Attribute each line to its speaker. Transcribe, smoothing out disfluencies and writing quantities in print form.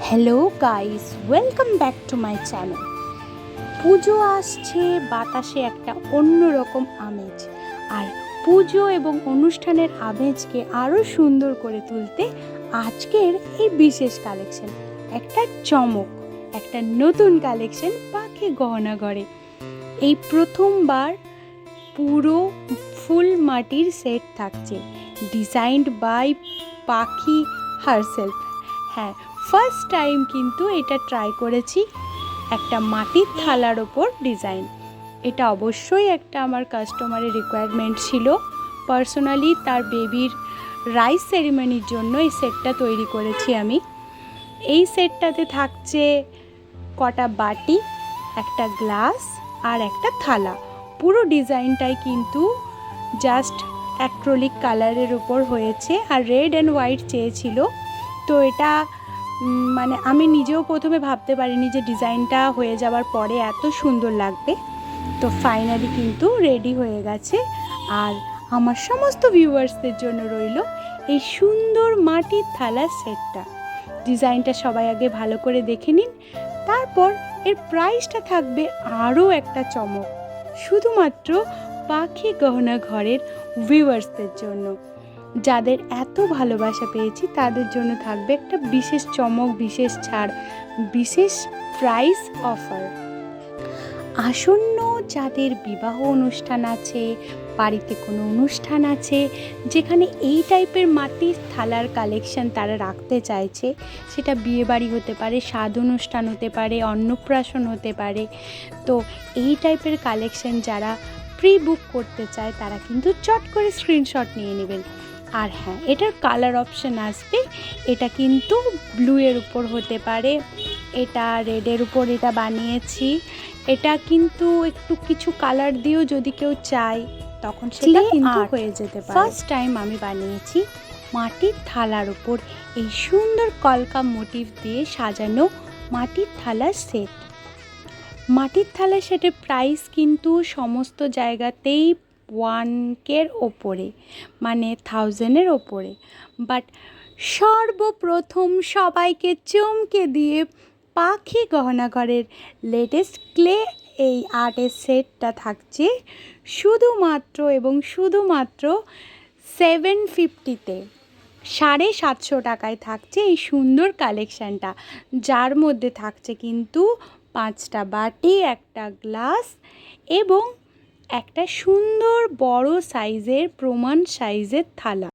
Speaker 1: Hello guys, welcome back to my channel. পুজো আসছে, বাতাসে একটা অন্যরকম আমেজ। আর পুজো এবং অনুষ্ঠানের আমেজকে আরও সুন্দর করে তুলতে আজকের এই বিশেষ কালেকশন, একটা চমক, একটা নতুন কালেকশন পাখি গহনা ঘরে। এই প্রথমবার পুরো ফুল মাটির সেট থাকছে, ডিজাইনড বাই পাখি হারসেলফ। হ্যাঁ, ফার্স্ট টাইম কিন্তু এটা ট্রাই করেছি, একটা মাটির থালার ওপর ডিজাইন। এটা অবশ্যই একটা আমার কাস্টমারের রিকোয়ারমেন্ট ছিল। পার্সোনালি তার বেবির রাইস সেরিমনির জন্য এই সেটটা তৈরি করেছি আমি। এই সেটটাতে থাকছে কটা বাটি, একটা গ্লাস আর একটা থালা। পুরো ডিজাইনটাই কিন্তু জাস্ট অ্যাক্রিলিক কালারের উপর হয়েছে, আর রেড অ্যান্ড হোয়াইট চেয়েছিল। তো এটা মানে আমি নিজেও প্রথমে ভাবতে পারিনি যে ডিজাইনটা হয়ে যাওয়ার পরে এত সুন্দর লাগবে। তো ফাইনালি কিন্তু রেডি হয়ে গেছে। আর আমার সমস্ত ভিউয়ার্সদের জন্য রইল এই সুন্দর মাটির থালার সেটটা। ডিজাইনটা সবাই আগে ভালো করে দেখে নিন, তারপর এর প্রাইসটা থাকবে আরও একটা চমক, শুধুমাত্র পাখি গহনা ঘরের ভিউয়ার্সদের জন্য। যাদের এত ভালোবাসা পেয়েছি তাদের জন্য থাকবে একটা বিশেষ চমক, বিশেষ ছাড়, বিশেষ প্রাইস অফার। আসন্ন যাদের বিবাহ অনুষ্ঠান আছে, বাড়িতে কোনো অনুষ্ঠান আছে যেখানে এই টাইপের মাটির থালার কালেকশন তারা রাখতে চাইছে, সেটা বিয়েবাড়ি হতে পারে, স্বাদ অনুষ্ঠান হতে পারে, অন্নপ্রাশন হতে পারে, তো এই টাইপের কালেকশন যারা প্রি বুক করতে চায় তারা কিন্তু চট করে স্ক্রিনশট নিয়ে নেবেন। আর হ্যাঁ, এটার কালার অপশান আসবে, এটা কিন্তু ব্লুয়ের উপর হতে পারে, এটা রেডের উপর এটা বানিয়েছি। এটা কিন্তু একটু কিছু কালার দিয়েও যদি কেউ চায় তখন সেটা কিন্তু হয়ে যেতে পারে। ফার্স্ট টাইম আমি বানিয়েছি মাটির থালার উপর এই সুন্দর কলকা মোটিভ দিয়ে সাজানো মাটির থালার সেট। মাটির থালা সেটের প্রাইস কিন্তু সমস্ত জায়গাতেই 1K ওপরে, মানে 1000-এর ওপরে। বাট সর্বপ্রথম সবাইকে চমকে দিয়ে পাখি গহনাঘরের লেটেস্ট ক্লে এই আর্টের সেটটা থাকছে শুধুমাত্র এবং শুধুমাত্র 750-তে, 750 টাকায় থাকছে এই সুন্দর কালেকশানটা, যার মধ্যে থাকছে কিন্তু 5টা বাটি, একটা গ্লাস এবং একটা সুন্দর বড় সাইজের প্রমাণ সাইজের থালা।